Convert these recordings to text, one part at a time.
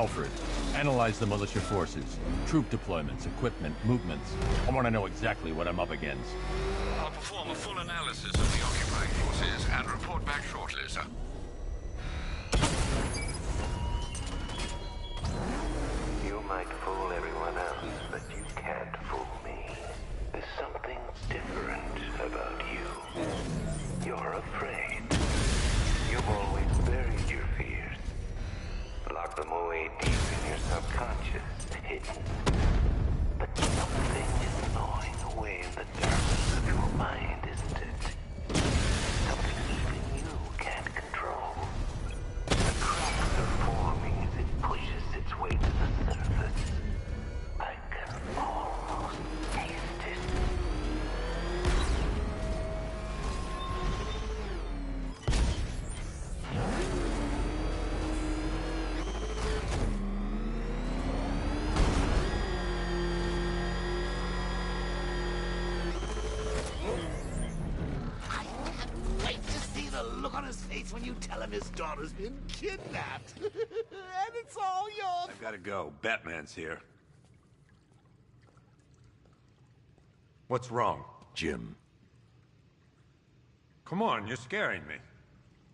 Alfred, analyze the militia forces, troop deployments, equipment, movements. I want to know exactly what I'm up against. I'll perform a full analysis of the occupying forces and report back shortly, sir. You might fool everyone else, but you can't fool me. There's something different about you. You're afraid. You've always buried your fears. Lock them away deep in your subconscious, hidden. But something is gnawing away in the darkness of your mind, isn't it? Something even you can't control. The cracks are forming as it pushes its way to the surface. I can almost taste it. Look on his face when you tell him his daughter's been kidnapped. And it's all yours. I've gotta go. Batman's here. What's wrong? Jim, Come on, you're scaring me.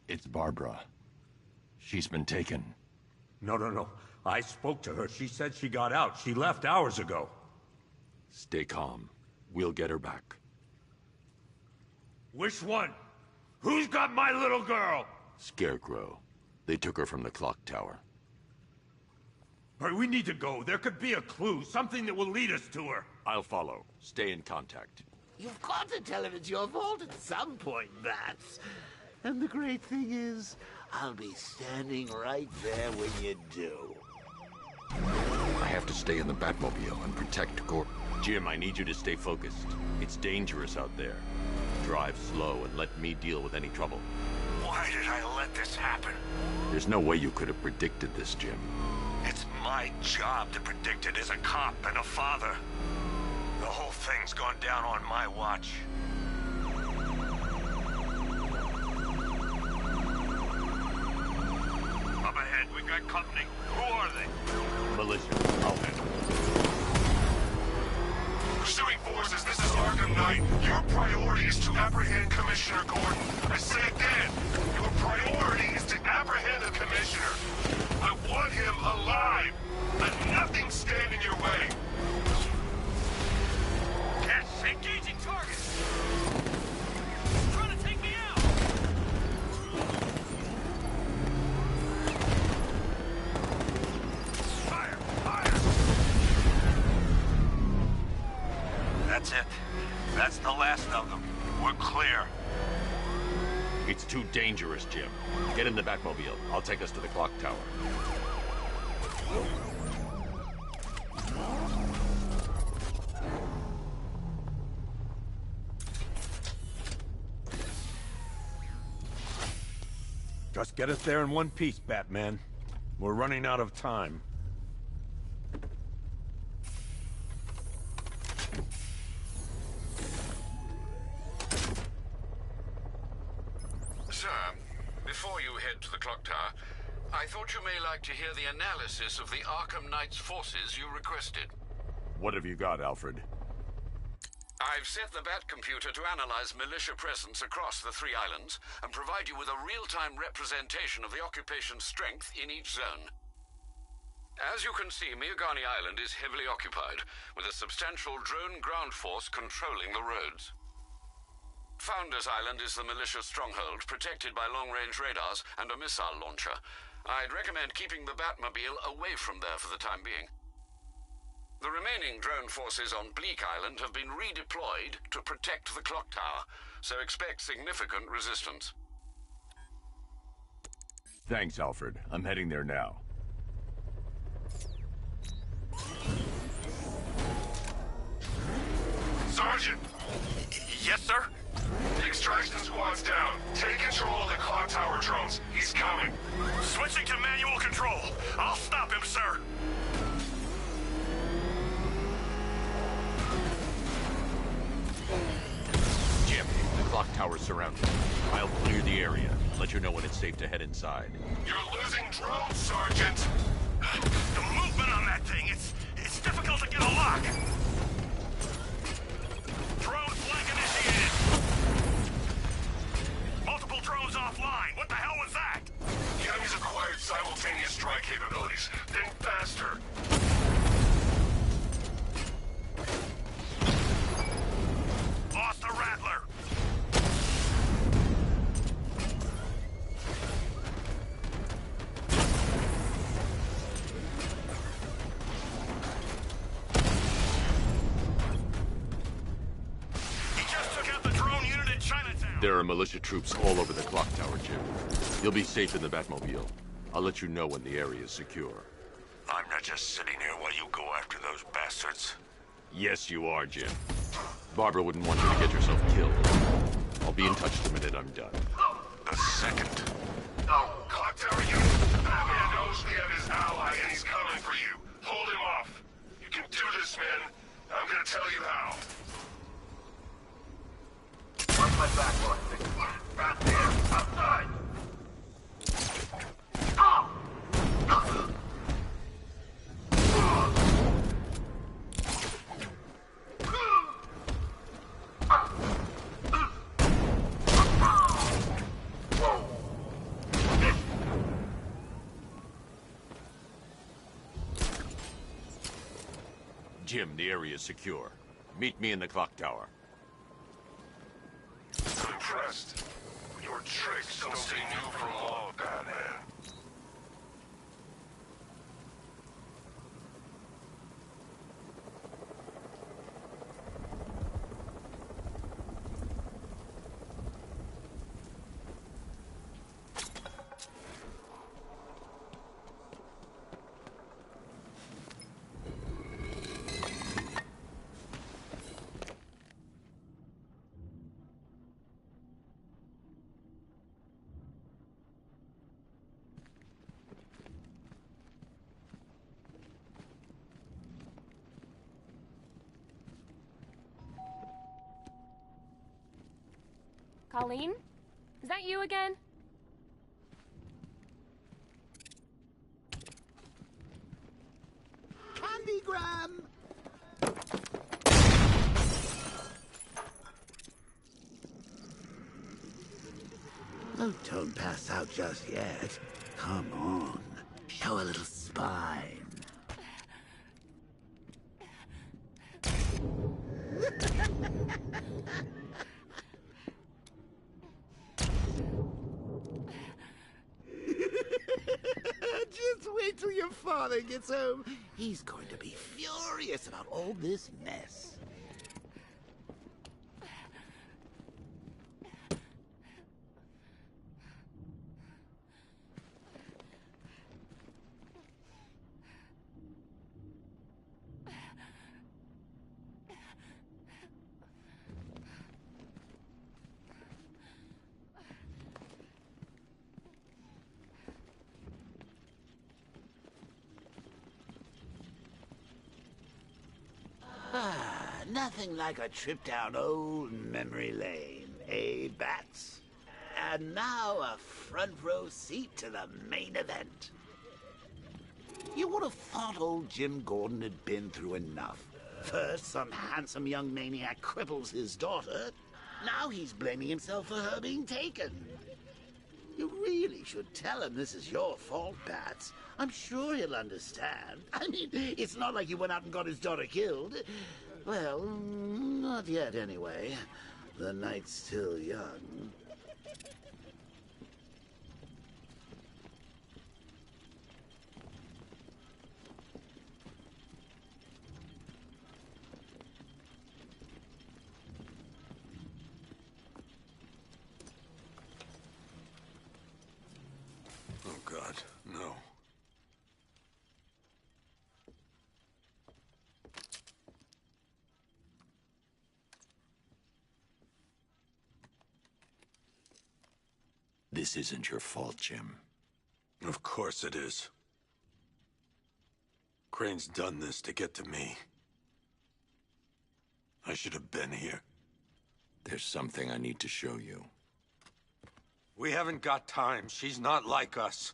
it's Barbara. She's been taken. No. I spoke to her. She said she got out. She left hours ago. Stay calm. We'll get her back. Which one? Who's got my little girl? Scarecrow. They took her from the clock tower. All right, we need to go. There could be a clue, something that will lead us to her. I'll follow. Stay in contact. You've got to tell him it's your fault at some point, Bats. And the great thing is, I'll be standing right there when you do. I have to stay in the Batmobile and protect Jim, I need you to stay focused. It's dangerous out there. Drive slow and let me deal with any trouble. Why did I let this happen? There's no way you could have predicted this, Jim. It's my job to predict it as a cop and a father. The whole thing's gone down on my watch. Up ahead, we've got company. Who are they? Militia. I'll handle it. Pursuing forces, this is Arkham Knight. Your priority is to apprehend Commissioner Gordon. I say again, your priority is to apprehend the Commissioner. I want him alive. Let nothing stand in your way. Yes, engaging target! Trying to take me out! Fire! Fire! That's it. That's the last of them. We're clear. It's too dangerous, Jim. Get in the Batmobile. I'll take us to the clock tower. Just get us there in one piece, Batman. We're running out of time. Sir, before you head to the clock tower, I thought you may like to hear the analysis of the Arkham Knight's forces you requested. What have you got, Alfred? I've set the Bat computer to analyze militia presence across the 3 islands and provide you with a real-time representation of the occupation's strength in each zone. As you can see, Miagani Island is heavily occupied, with a substantial drone ground force controlling the roads. Founders Island is the militia stronghold, protected by long-range radars and a missile launcher. I'd recommend keeping the Batmobile away from there for the time being. The remaining drone forces on Bleak Island have been redeployed to protect the clock tower, so expect significant resistance. Thanks, Alfred. I'm heading there now. Sergeant! Yes, sir? The extraction squad's down. Take control of the clock tower drones. He's coming. Switching to manual control. I'll stop him, sir. Jim, the clock tower's surrounded. I'll clear the area. Let you know when it's safe to head inside. You're losing drones, Sergeant. The movement on that thing, it's difficult to get a lock. Drone flank initiated. Multiple drones offline. What the hell was that? The enemy's acquired simultaneous strike capabilities. Think faster. Lost the Rattler. He just took out the drone unit in Chinatown. There are militia troops all over the clock tower, Jim. You'll be safe in the Batmobile. I'll let you know when the area is secure. I'm not just sitting here while you go after those bastards. Yes, you are, Jim. Barbara wouldn't want you to get yourself killed. I'll be in touch the minute I'm done. The second. Clock tower unit. Batman knows we have his ally and he's coming for you. Hold him off. You can do this, man. I'm gonna tell you how. Watch my back, boy. Back there, outside. Jim, the area is secure. Meet me in the clock tower. I'm impressed. Your tricks don't stay new for long, Batman. Colleen? Is that you again? Candygram! Oh, don't pass out just yet. Come on. Show a little spine. Just wait till your father gets home. He's going to be furious about all this mess. Nothing like a trip down old memory lane, eh, Bats? And now a front row seat to the main event. You would have thought old Jim Gordon had been through enough. First, some handsome young maniac cripples his daughter. Now he's blaming himself for her being taken. You really should tell him this is your fault, Bats. I'm sure he'll understand. I mean, it's not like you went out and got his daughter killed. Well, not yet anyway. The night's still young. Oh, God, no. This isn't your fault, Jim. Of course it is. Crane's done this to get to me. I should have been here. There's something I need to show you. We haven't got time. She's not like us.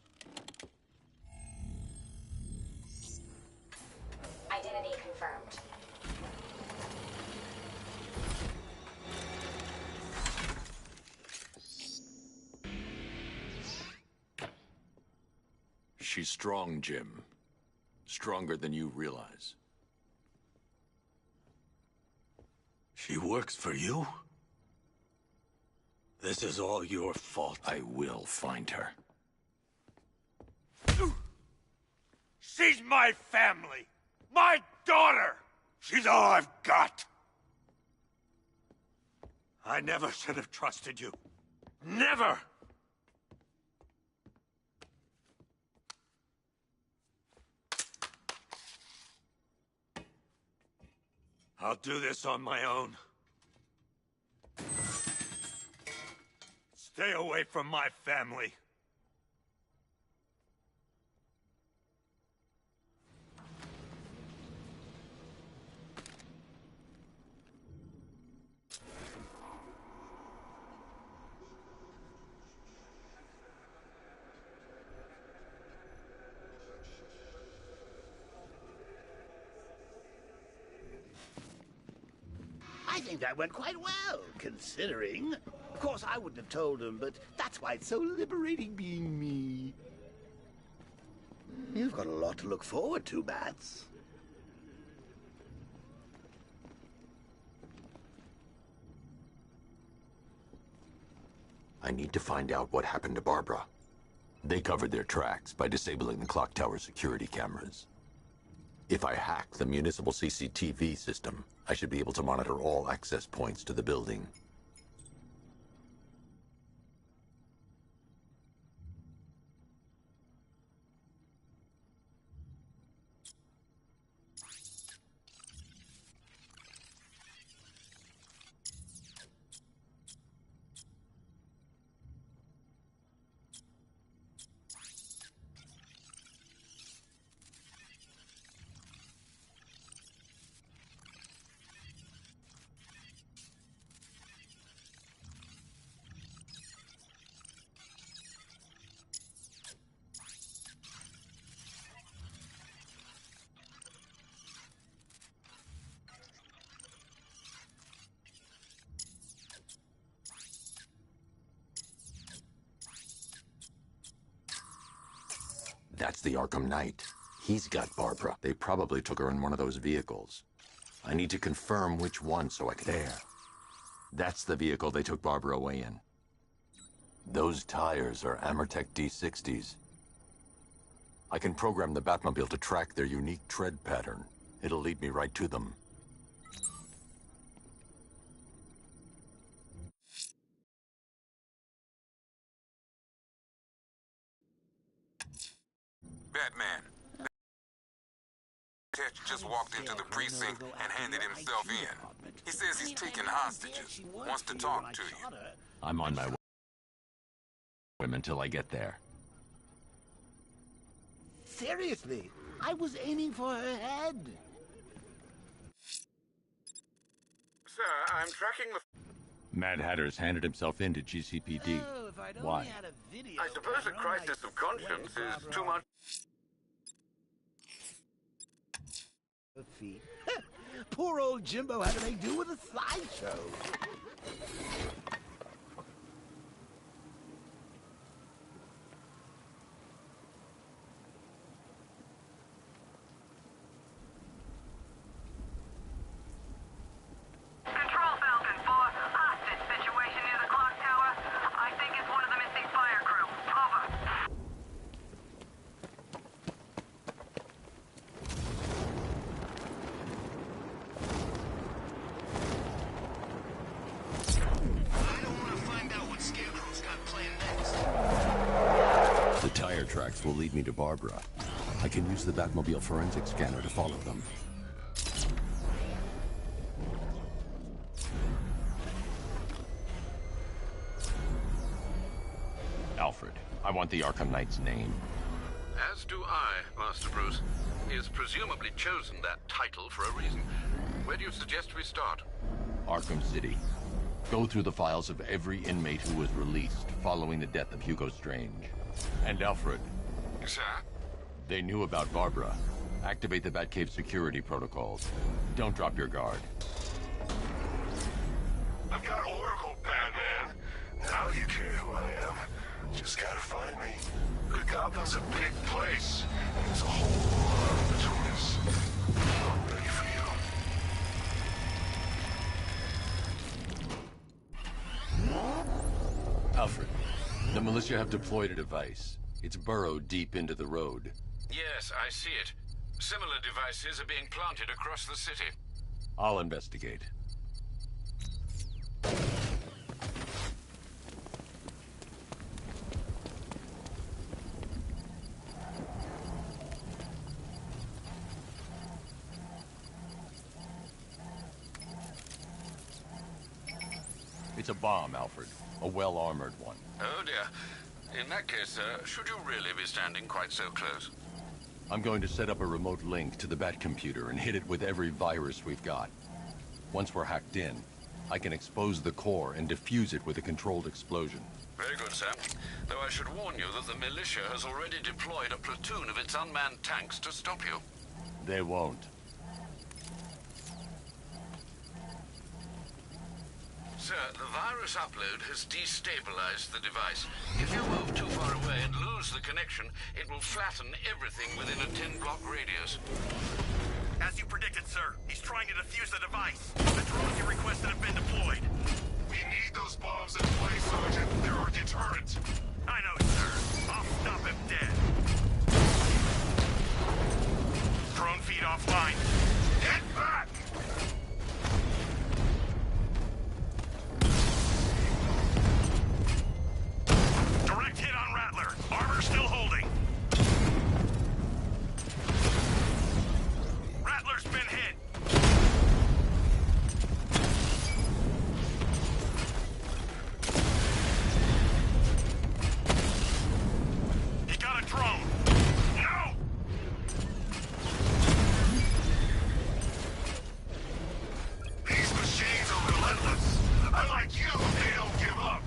She's strong, Jim. Stronger than you realize. She works for you? This is all your fault. I will find her. She's my family! My daughter! She's all I've got! I never should have trusted you. Never! I'll do this on my own. Stay away from my family. I think that went quite well, considering. Of course, I wouldn't have told him, but that's why it's so liberating being me. You've got a lot to look forward to, Bats. I need to find out what happened to Barbara. They covered their tracks by disabling the clock tower security cameras. If I hack the municipal CCTV system, I should be able to monitor all access points to the building. That's the Arkham Knight. He's got Barbara. They probably took her in one of those vehicles. I need to confirm which one so I can... There. That's the vehicle they took Barbara away in. Those tires are Amertech D60s. I can program the Batmobile to track their unique tread pattern. It'll lead me right to them. Batman. Just walked into the precinct and handed himself in. He says he's taking hostages. Wants to talk to you. I'm on my way until I get there. Seriously, I was aiming for her head. Sir, I'm tracking the... Mad Hatter's handed himself in to GCPD. Oh, if I'd only Why? had a video I suppose a camera, crisis I'd of conscience swear is too much... feet. Poor old Jimbo had to make do with a slideshow. Control Falcon 4, hostage situation near the clock tower. I think it's one of the missing fire crew. Over. The tire tracks will lead me to Barbara. I can use the Batmobile forensic scanner to follow them. Alfred, I want the Arkham Knight's name. As do I, Master Bruce. He has presumably chosen that title for a reason. Where do you suggest we start? Arkham City. Go through the files of every inmate who was released following the death of Hugo Strange. And Alfred, Sir? they knew about Barbara. Activate the Batcave security protocols. Don't drop your guard. I've got Oracle, Batman. Now you care who I am. Just gotta find me. Good Gotham's a big place, and there's a whole lot between us. I'm ready for you. Alfred, the militia have deployed a device. It's burrowed deep into the road. Yes, I see it. Similar devices are being planted across the city. I'll investigate. It's a bomb, Alfred. A well-armored one. Oh dear. In that case, should you really be standing quite so close? I'm going to set up a remote link to the Bat computer and hit it with every virus we've got. Once we're hacked in, I can expose the core and defuse it with a controlled explosion. Very good, sir. Though I should warn you that the militia has already deployed a platoon of its unmanned tanks to stop you. They won't. Sir, the virus upload has destabilized the device. If you move too far away and lose the connection, it will flatten everything within a 10-block radius. As you predicted, sir, he's trying to defuse the device. The drones you requested have been deployed. We need those bombs in place, Sergeant. They're our deterrent. I know, sir. I'll stop him dead. Drone feed offline. Get back! Direct hit on Rattler. Armor still holding. Rattler's been hit. He got a drone. No! These machines are relentless. Unlike you, they don't give up.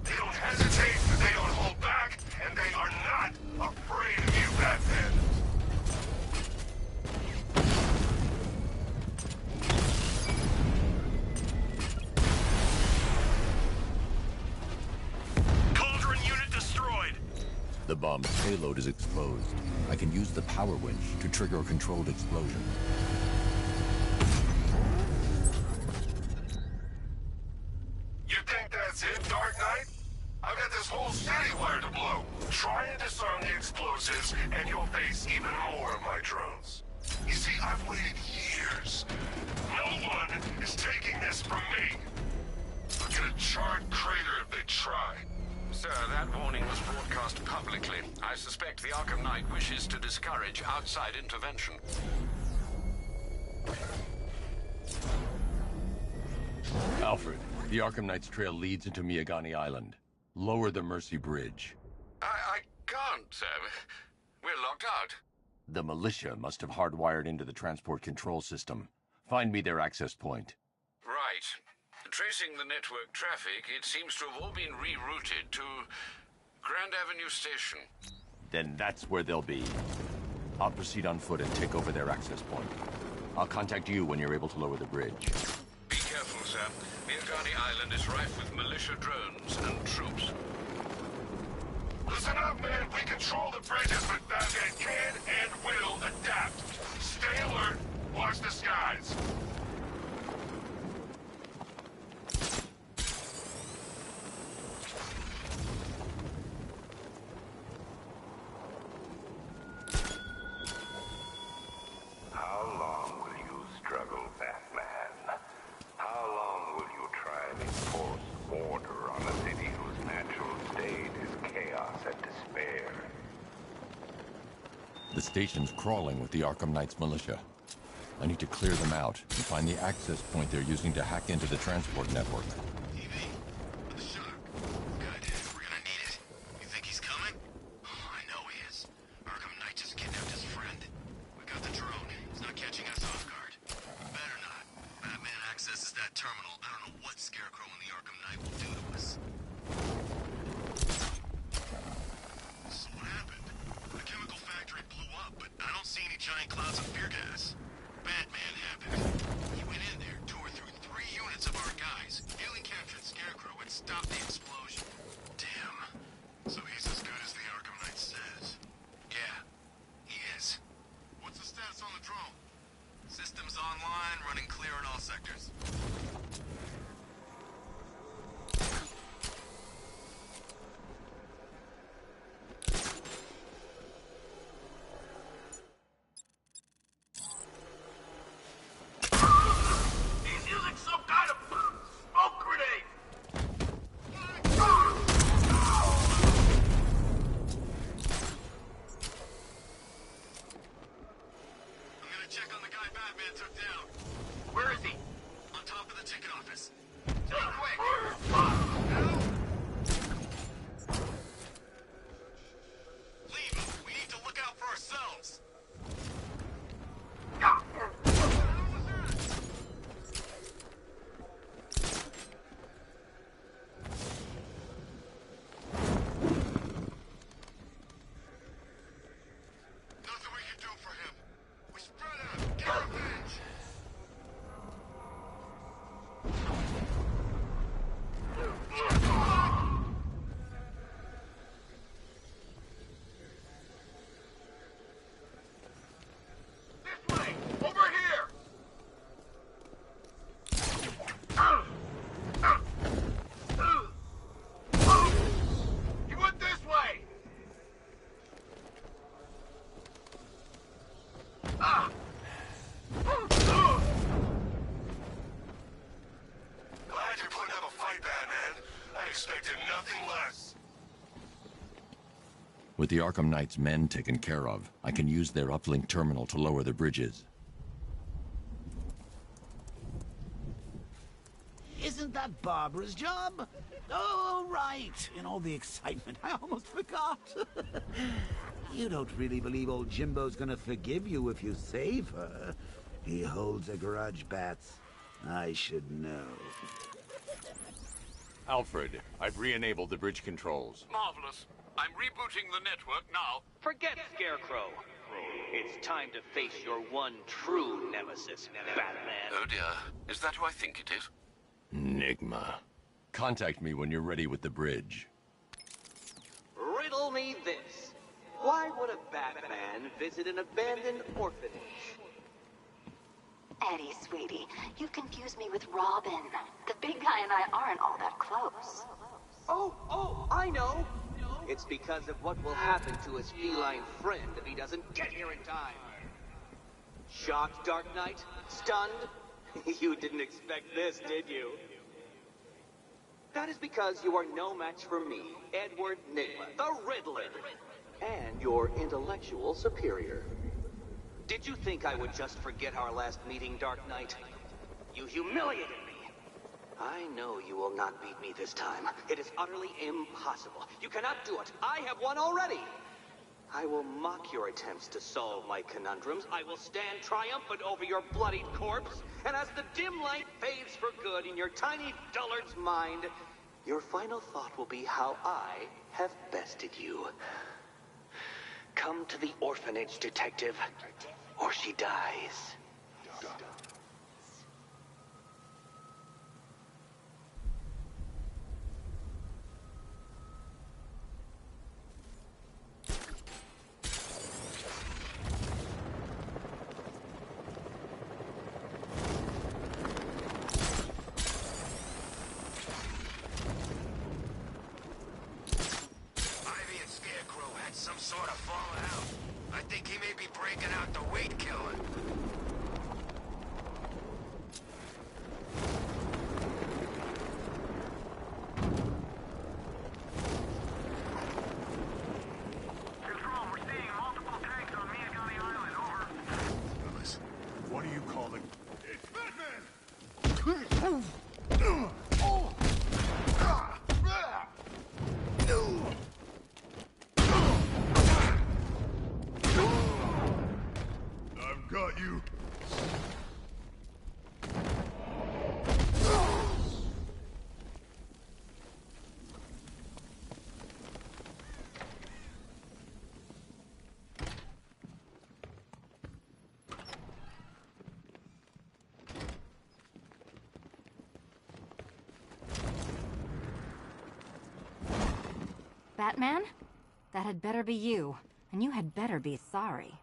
They don't hesitate, they don't hold back, and they are not afraid of you, Batman. Cauldron unit destroyed. The bomb's payload is exposed. I can use the power winch to trigger a controlled explosion. You think that's it, Dark Knight? I've got this whole city wired to blow. Try and disarm the explosives, and you'll face even more of my drones. You see, I've waited years. No one is taking this from me. I'll get a charred crater if they try. Sir, that warning was broadcast publicly. I suspect the Arkham Knight wishes to discourage outside intervention. Alfred, the Arkham Knight's trail leads into Miagani Island. Lower the Mercy Bridge. I can't, sir. We're locked out. The militia must have hardwired into the transport control system. Find me their access point. Right. Tracing the network traffic, it seems to have all been rerouted to Grand Avenue Station. Then that's where they'll be. I'll proceed on foot and take over their access point. I'll contact you when you're able to lower the bridge. Be careful, sir. Miagani Island is rife with militia drones and troops. Listen up, man. We control the bridges, but Batman can and will adapt. Stay alert. Watch the skies. How long will you struggle, Batman? How long will you try and enforce order on a city whose natural state is chaos and despair? The station's crawling with the Arkham Knight's militia. I need to clear them out and find the access point they're using to hack into the transport network. TV, the shock. Good. We're gonna need it. You think he's coming? Oh, I know he is. Arkham Knight just kidnapped his friend. We got the drone. He's not catching us off guard. Better not. Batman accesses that terminal. I don't know what Scarecrow and the Arkham Knight will do to us. So what happened? The chemical factory blew up, but I don't see any giant clouds of fear gas. Batman happened. He went in there, tore through 3 units of our guys, nearly captured Scarecrow, and stopped the explosion. Damn. So he's as good as the Arkham Knight says. Systems online, running clear in all sectors. He's using some kind of smoke grenade! I'm gonna check on the guy Batman took down. Where is he? On top of the ticket office. Be quick! Leave him. We need to look out for ourselves. Nothing we can do for him. We spread out. Get revenge. This way! Over here! He went this way! Glad you're putting up a fight, Batman. I expected nothing less. With the Arkham Knight's men taken care of, I can use their uplink terminal to lower the bridges. Isn't that Barbara's job? Oh, right. In all the excitement, I almost forgot. You don't really believe old Jimbo's gonna forgive you if you save her. He holds a grudge, Bats. I should know. Alfred, I've re-enabled the bridge controls. Marvelous. I'm rebooting the network now. Forget Scarecrow. It's time to face your one true nemesis, Batman. Oh dear. Is that who I think it is? Enigma. Contact me when you're ready with the bridge. Riddle me this. Why would a Batman visit an abandoned orphanage? Eddie, sweetie, you confuse me with Robin. The big guy and I aren't all that close. Oh, I know. It's because of what will happen to his feline friend if he doesn't get here in time. Shocked, Dark Knight? Stunned? You didn't expect this, did you? That is because you are no match for me, Edward Nigma, the Riddler, and your intellectual superior. Did you think I would just forget our last meeting, Dark Knight? You humiliated me. I know you will not beat me this time. It is utterly impossible. You cannot do it. I have won already. I will mock your attempts to solve my conundrums. I will stand triumphant over your bloodied corpse. And as the dim light fades for good in your tiny dullard's mind, your final thought will be how I have bested you. Come to the orphanage, detective, or she dies. Some sort of fallout. I think he may be breaking out the weed killer. Control, we're seeing multiple tanks on Miagani Island. Over. What do you call it? It's Batman! I've got you. Batman? That had better be you, and you had better be sorry.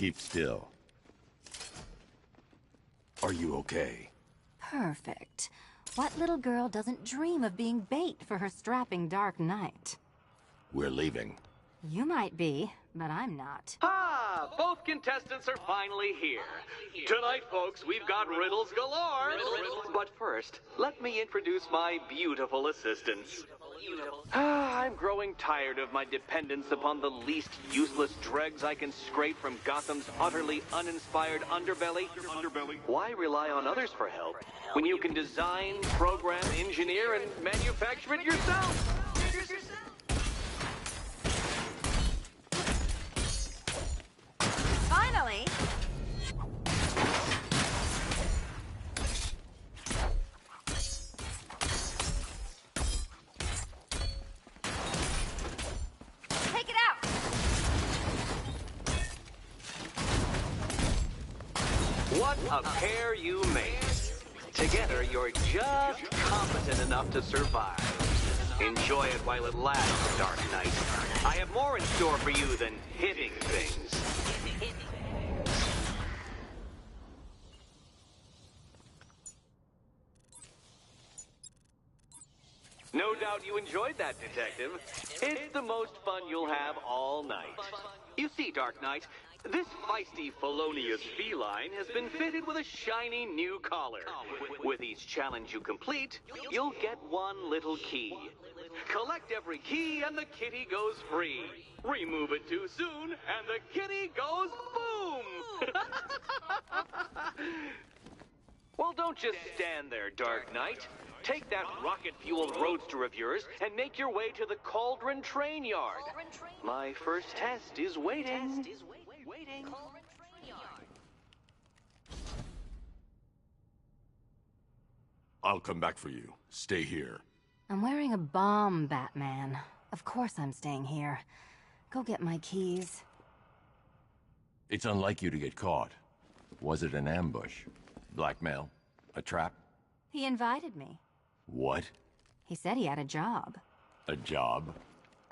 Keep still. Are you okay? Perfect. What little girl doesn't dream of being bait for her strapping Dark Knight? We're leaving. You might be, but I'm not. Ah, both contestants are finally here. Tonight, folks, we've got riddles galore. But first, let me introduce my beautiful assistants. I'm growing tired of my dependence upon the least useless dregs I can scrape from Gotham's utterly uninspired underbelly. Why rely on others for help when you can design, program, engineer, and manufacture it yourself? Finally! Take it out! What a pair you make. Together, you're just competent enough to survive. Enjoy it while it lasts, Dark Knight. I have more in store for you than hitting things. No doubt you enjoyed that, Detective. It's the most fun you'll have all night. You see, Dark Knight, this feisty, felonious feline has been fitted with a shiny new collar. With each challenge you complete, you'll get one little key. Collect every key and the kitty goes free. Remove it too soon and the kitty goes boom! Well, don't just stand there, Dark Knight. Take that rocket-fueled roadster of yours and make your way to the Cauldron Train Yard. My first test is waiting. I'll come back for you. Stay here. I'm wearing a bomb, Batman. Of course I'm staying here. Go get my keys. It's unlike you to get caught. Was it an ambush? Blackmail? A trap? He invited me. What? He said he had a job. A job?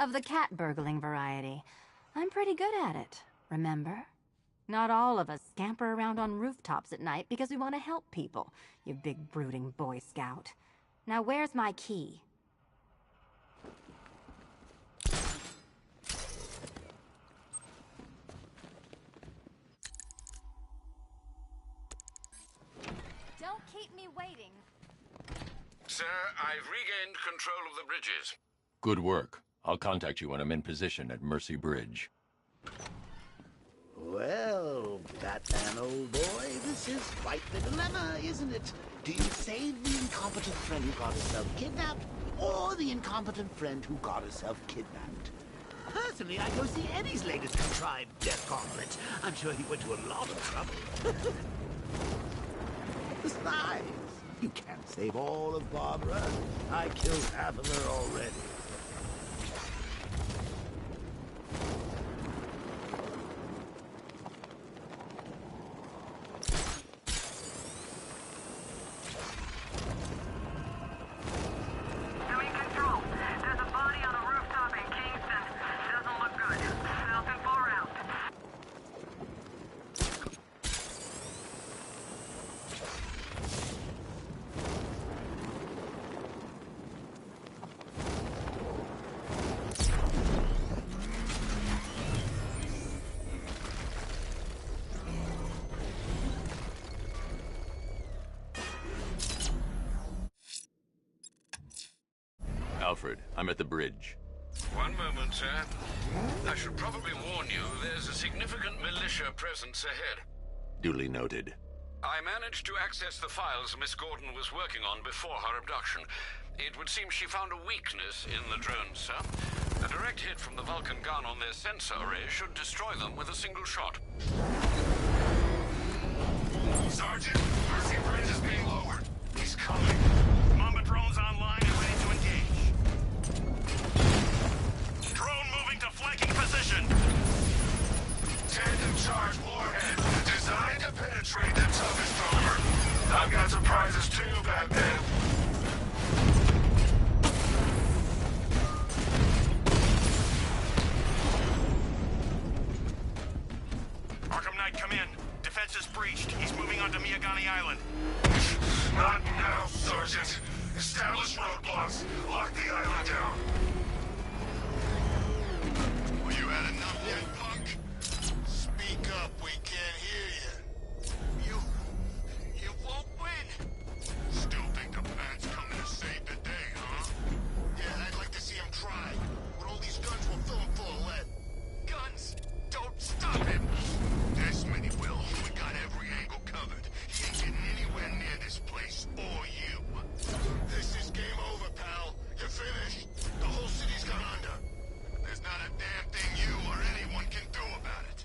Of the cat burgling variety. I'm pretty good at it, remember? Not all of us scamper around on rooftops at night because we want to help people, you big brooding Boy Scout. Now where's my key? Don't keep me waiting. Sir, I've regained control of the bridges. Good work. I'll contact you when I'm in position at Mercy Bridge. Well, Batman, old boy, this is quite the dilemma, isn't it? Do you save the incompetent friend who got herself kidnapped, or the incompetent friend who got herself kidnapped? Personally, I go see Eddie's latest contrived death gauntlet. I'm sure he went to a lot of trouble. Besides, you can't save all of Barbara. I killed half of her already. Alfred, I'm at the bridge. One moment, sir. I should probably warn you, there's a significant militia presence ahead. Duly noted. I managed to access the files Miss Gordon was working on before her abduction. It would seem she found a weakness in the drones, sir. A direct hit from the Vulcan gun on their sensor array should destroy them with a single shot. Sergeant, Mercy Bridge is being lowered. He's coming. Mamba drone's online and ready to engage. Drone moving to flanking position. Tandem charge warhead, designed to penetrate the toughest armor. I've got surprises too, Batman. Arkham Knight breached. He's moving onto Miyagani Island. Not now, Sergeant. Establish roadblocks. Lock the island down. Well, you had enough yet, punk? Speak up, we can't hear you. You won't win. Still think the Bat's coming to save the day, huh? Yeah, I'd like to see him try. With all these guns, we'll fill him full of lead. Guns? Don't stop him! This many will. We got every angle covered. He ain't getting anywhere near this place, or you. This is game over, pal. You're finished. The whole city's gone under. There's not a damn thing you or anyone can do about it.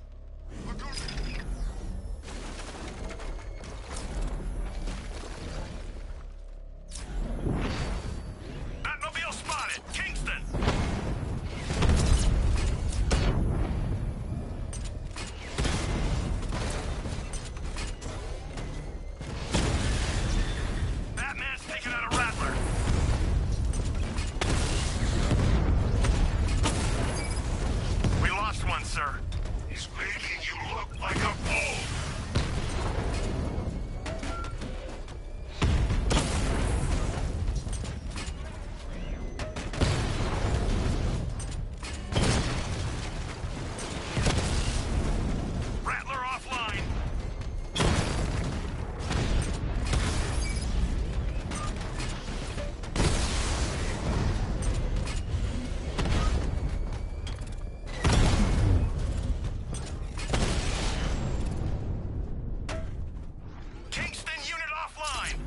Batmobile spotted! Kingston! Batman's taking out a Rattler! We lost one, sir. He's making you look like a fool. Rattler offline! Kingston unit offline!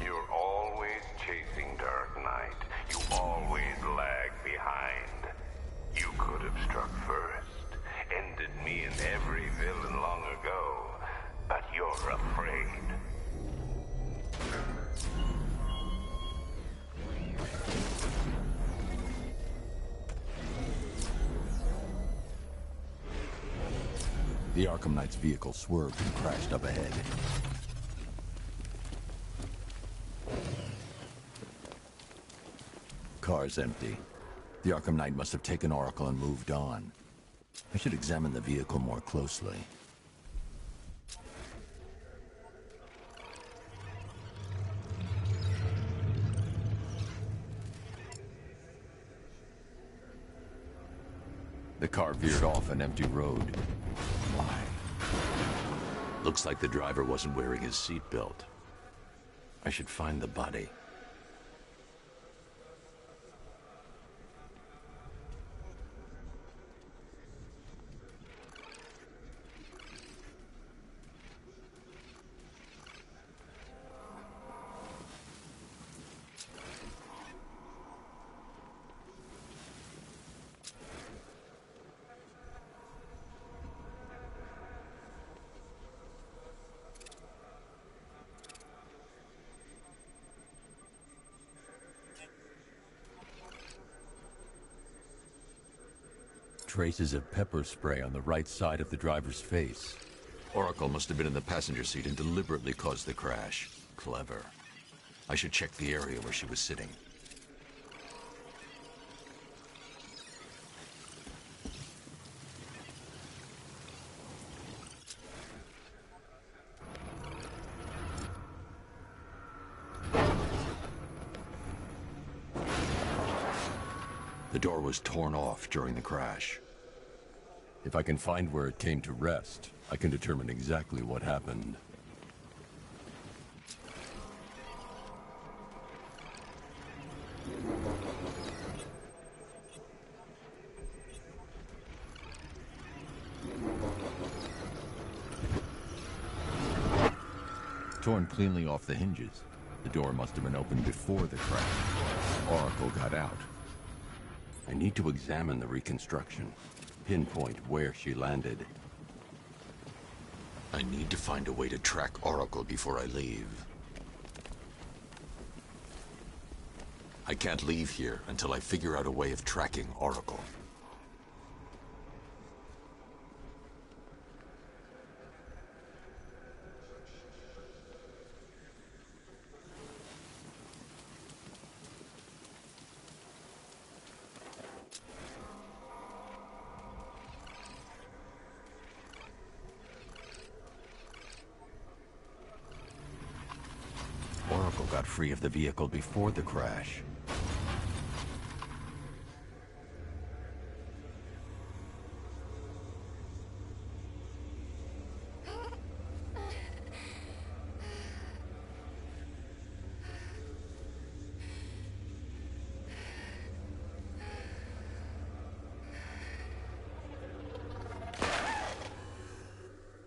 You're always chasing Dark Knight. You always lag behind. You could have struck first, ended me and every villain long ago, but you're afraid. The Arkham Knight's vehicle swerved and crashed up ahead. Car's empty. The Arkham Knight must have taken Oracle and moved on. I should examine the vehicle more closely. The car veered off an empty road. Why? Looks like the driver wasn't wearing his seatbelt. I should find the body. Traces of pepper spray on the right side of the driver's face. Oracle must have been in the passenger seat and deliberately caused the crash. Clever. I should check the area where she was sitting. The door was torn off during the crash. If I can find where it came to rest, I can determine exactly what happened. Torn cleanly off the hinges. The door must have been opened before the crash. Oracle got out. I need to examine the reconstruction, pinpoint where she landed. I need to find a way to track Oracle before I leave. I can't leave here until I figure out a way of tracking Oracle. Oracle got free of the vehicle before the crash.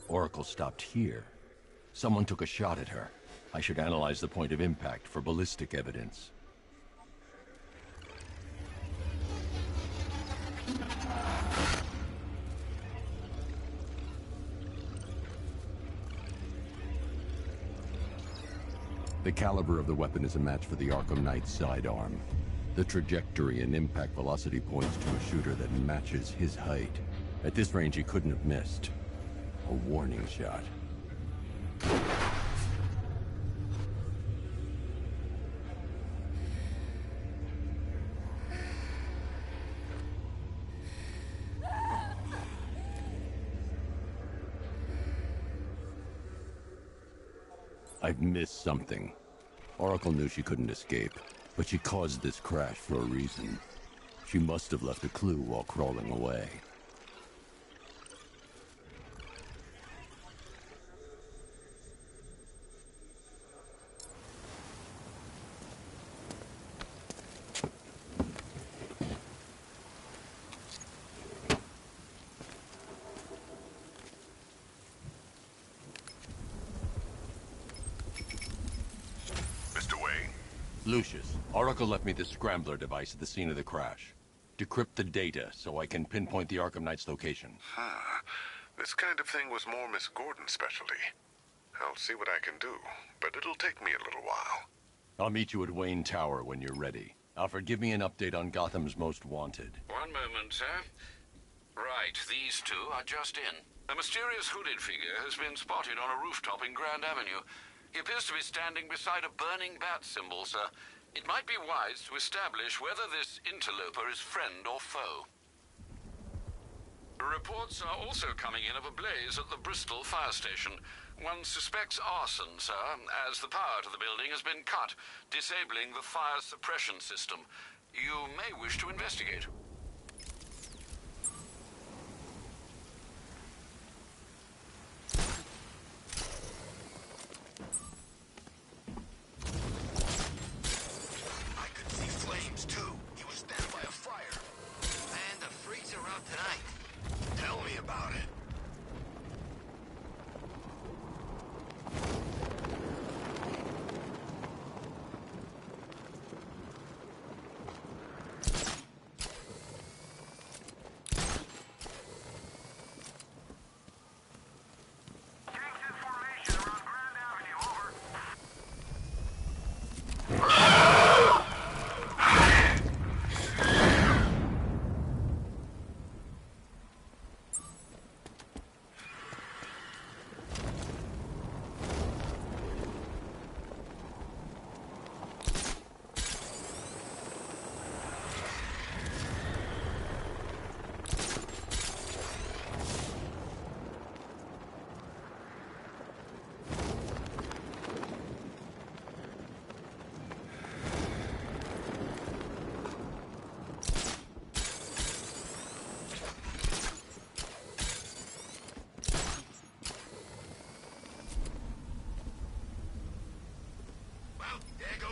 Oracle stopped here. Someone took a shot at her. I should analyze the point of impact for ballistic evidence. The caliber of the weapon is a match for the Arkham Knight's sidearm. The trajectory and impact velocity points to a shooter that matches his height. At this range, he couldn't have missed. A warning shot. I've missed something. Oracle knew she couldn't escape, but she caused this crash for a reason. She must have left a clue while crawling away. Lucius, Oracle left me the scrambler device at the scene of the crash. Decrypt the data so I can pinpoint the Arkham Knight's location. This kind of thing was more Miss Gordon's specialty. I'll see what I can do, but it'll take me a little while. I'll meet you at Wayne Tower when you're ready. Alfred, give me an update on Gotham's Most Wanted. One moment, sir. Right, these two are just in. A mysterious hooded figure has been spotted on a rooftop in Grand Avenue. He appears to be standing beside a burning bat symbol, sir. It might be wise to establish whether this interloper is friend or foe. Reports are also coming in of a blaze at the Bristol fire station. One suspects arson, sir, as the power to the building has been cut, disabling the fire suppression system. You may wish to investigate. Too. He was stabbed by a fire. And the freaks are out tonight. Tell me about it.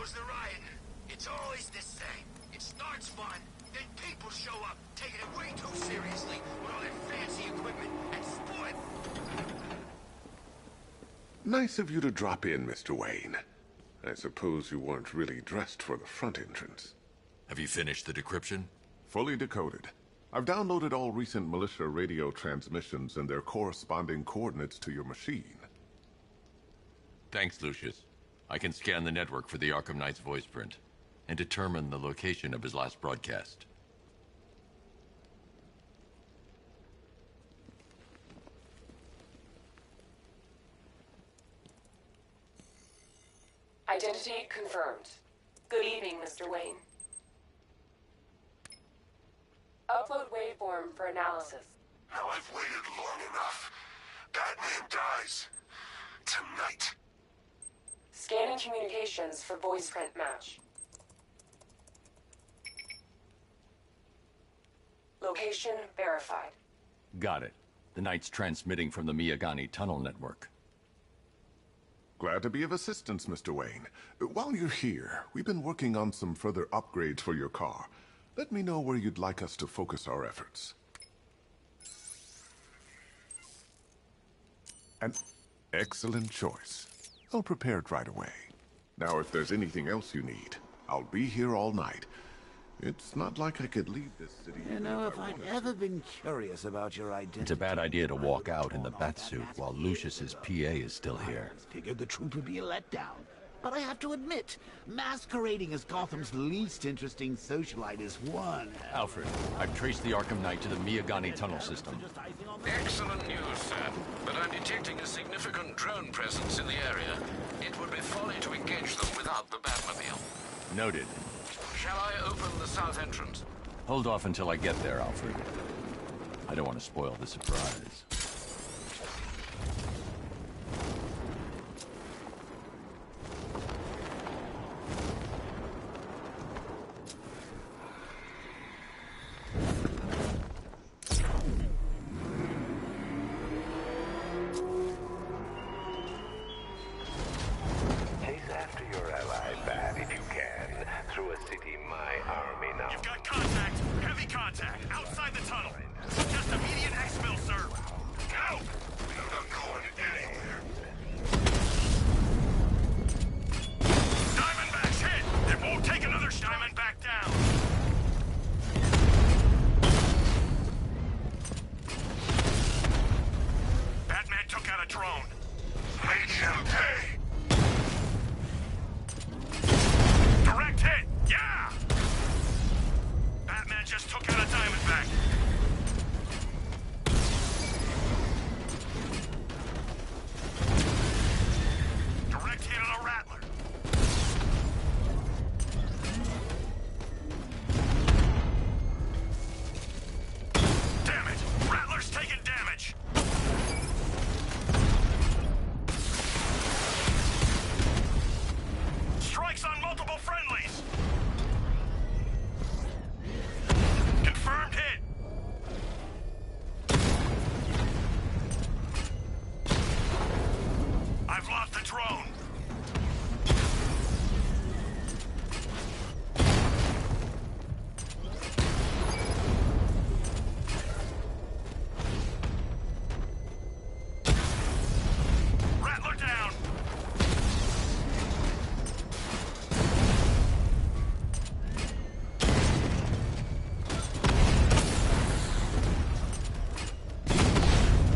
The riot. It's always the same. It starts fun, then people show up, taking it way too seriously with all that fancy equipment and spoil. Nice of you to drop in, Mr. Wayne. I suppose you weren't really dressed for the front entrance. Have you finished the decryption? Fully decoded. I've downloaded all recent militia radio transmissions and their corresponding coordinates to your machine. Thanks, Lucius. I can scan the network for the Arkham Knight's voice print and determine the location of his last broadcast. Identity confirmed. Good evening, Mr. Wayne. Upload waveform for analysis. Now I've waited long enough. Batman dies. Tonight. Scanning Checking communications for voice print match. Location verified. Got it. The Knight's transmitting from the Miyagani tunnel network. Glad to be of assistance, Mr. Wayne. While you're here, we've been working on some further upgrades for your car. Let me know where you'd like us to focus our efforts. An excellent choice. I'll prepare it right away. Now, if there's anything else you need, I'll be here all night. It's not like I could leave this city. You know, if I'd ever been curious about your identity... It's a bad idea to walk out in the Batsuit while Lucius's PA is still here. Figured the truth would be a letdown. But I have to admit, masquerading as Gotham's least interesting socialite is one. Alfred, I've traced the Arkham Knight to the Miyagani tunnel system. Excellent news, sir. But I'm detecting a significant drone presence in the area. It would be folly to engage them without the Batmobile. Noted. Shall I open the south entrance? Hold off until I get there, Alfred. I don't want to spoil the surprise. Chase after your ally, Bat, if you can, through a city my army now. You've got contact. Heavy contact. Outside the tunnel. Just immediate exfil, sir. No! We're not going anywhere. Diamondback's hit. It won't take another Diamondback down. Batman took out a drone. HMK! Direct hit! Yeah! Batman just took out a Diamondback. Direct hit on a Rattler. Damn it! Rattler's taking damage. Strikes on multiple friendlies. Confirmed hit. I've lost the drone. Rattler down.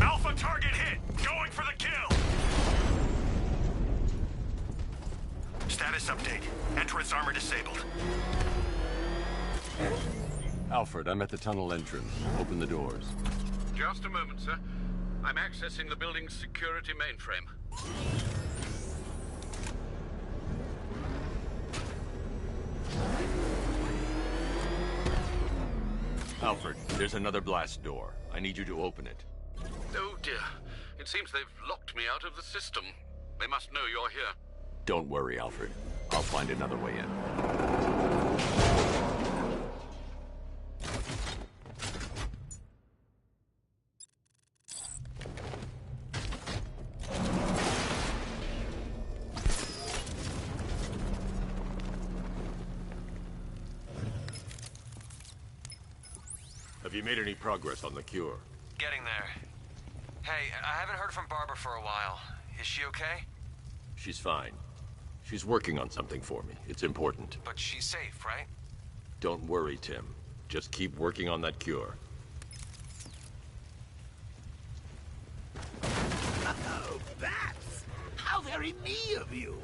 Alpha target hit. Going for the kill. Status update. Entrance armor disabled. Alfred, I'm at the tunnel entrance. Open the doors. Just a moment, sir. I'm accessing the building's security mainframe. Alfred, there's another blast door. I need you to open it. Oh dear. It seems they've locked me out of the system. They must know you're here. Don't worry, Alfred. I'll find another way in. Have you made any progress on the cure? Getting there. Hey, I haven't heard from Barbara for a while. Is she okay? She's fine. She's working on something for me. It's important. But she's safe, right? Don't worry, Tim. Just keep working on that cure. Oh, Bats! How very me of you!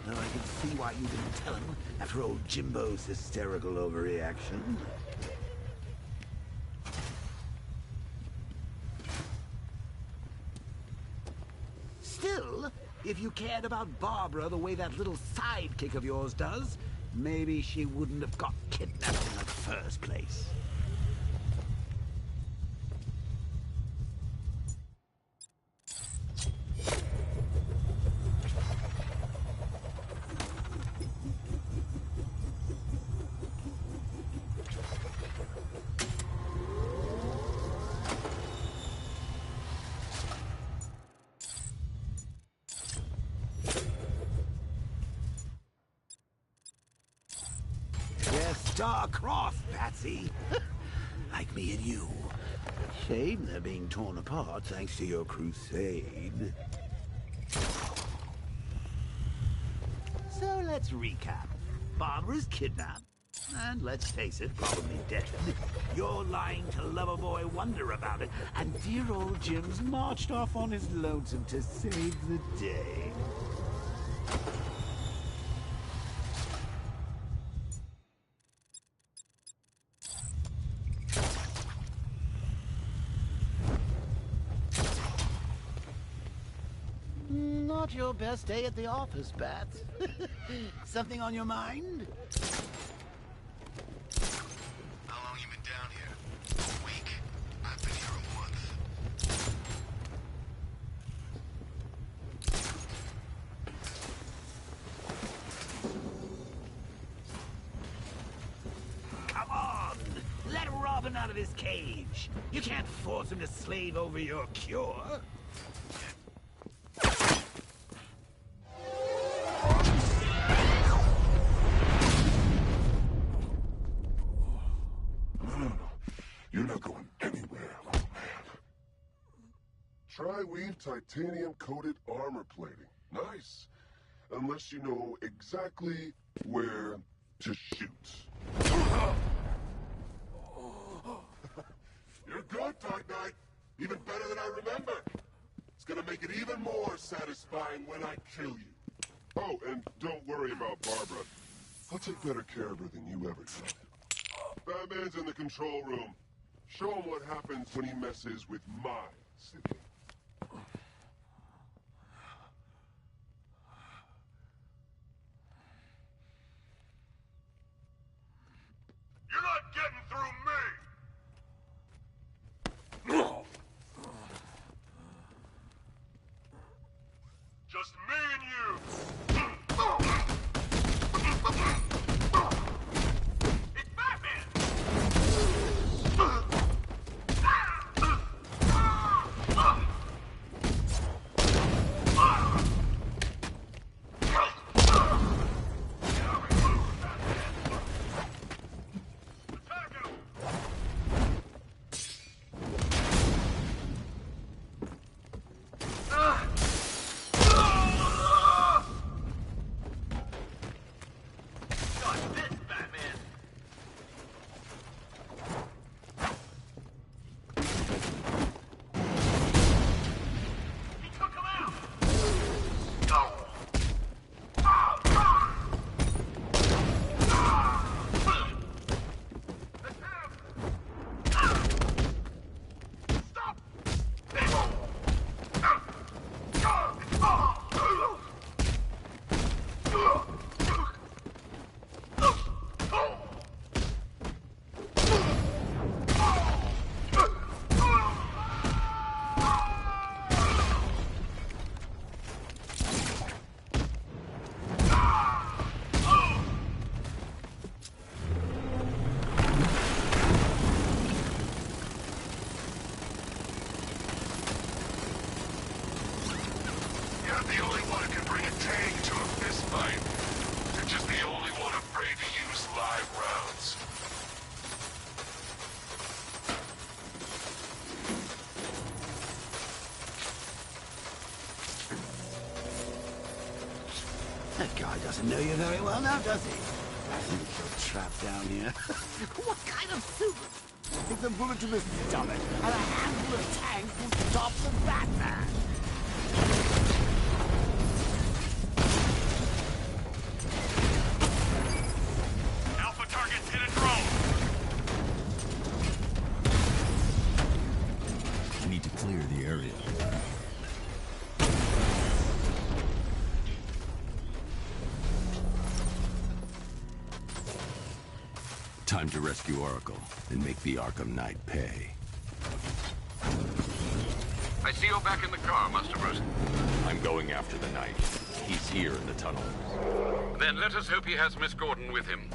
Though I can see why you didn't tell him after old Jimbo's hysterical overreaction. Still, if you cared about Barbara the way that little sidekick of yours does, maybe she wouldn't have got kidnapped in the first place. star-crossed, Patsy. Like me and you. Shame they're being torn apart thanks to your crusade. So let's recap. Barbara's kidnapped. And let's face it, probably dead. You're lying to Loverboy Wonder about it. And dear old Jim's marched off on his lonesome to save the day. Not your best day at the office, Bats. Something on your mind? How long you been down here? A week? I've been here a month. Come on! Let Robin out of his cage! You can't force him to slave over your cure! You're not going anywhere, old man. Tri-weave titanium-coated armor plating. Nice. Unless you know exactly where to shoot. You're good, Dark Knight. Even better than I remember. It's gonna make it even more satisfying when I kill you. Oh, and don't worry about Barbara. I'll take better care of her than you ever did. Batman's in the control room. Show him what happens when he messes with my city. You're not getting through me! Just me and you! It's Batman! That guy doesn't know you very well now, does he? I think you're trapped down here. What kind of super? It's a bullet to the stomach and a handful of tanks will stop the Batman. Alpha targets hit a drone. We need to clear the area. Time to rescue Oracle and make the Arkham Knight pay. I see you're back in the car, Master Bruce. I'm going after the Knight. He's here in the tunnel. Then let us hope he has Miss Gordon with him.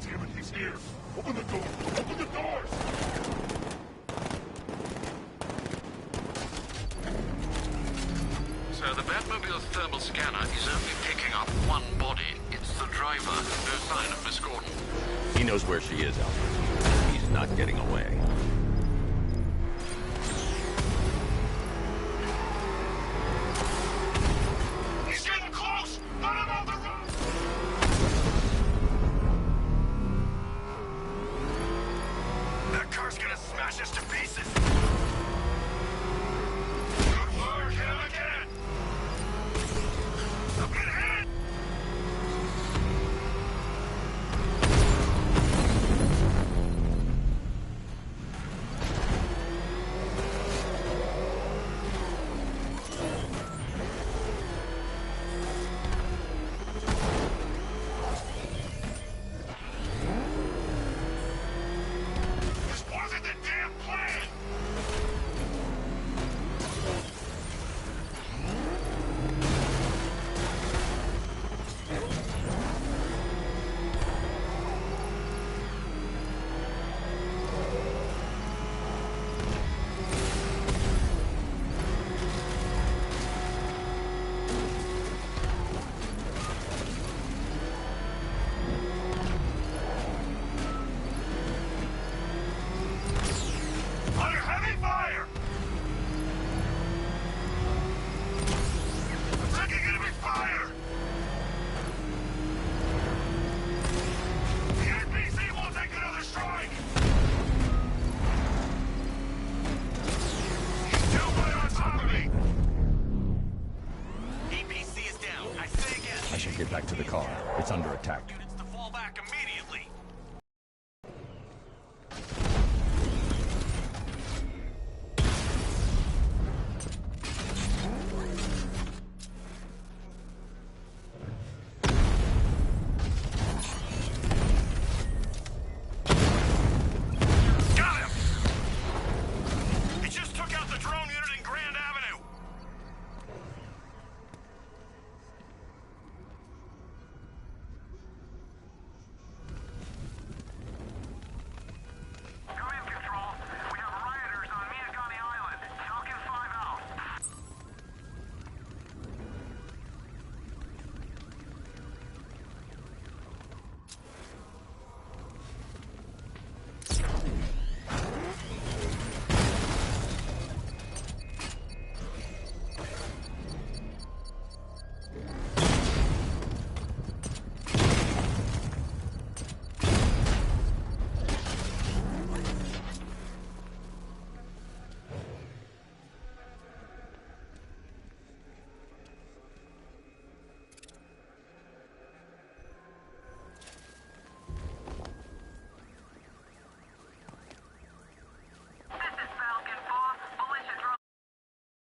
Damn it, he's here! Open the door! Open the doors! The Batmobile's thermal scanner is only picking up one body. It's the driver. No sign of Miss Gordon. He knows where she is, Alfred. He's not getting away. He's getting close! Let him on the run! That car's gonna smash us to pieces!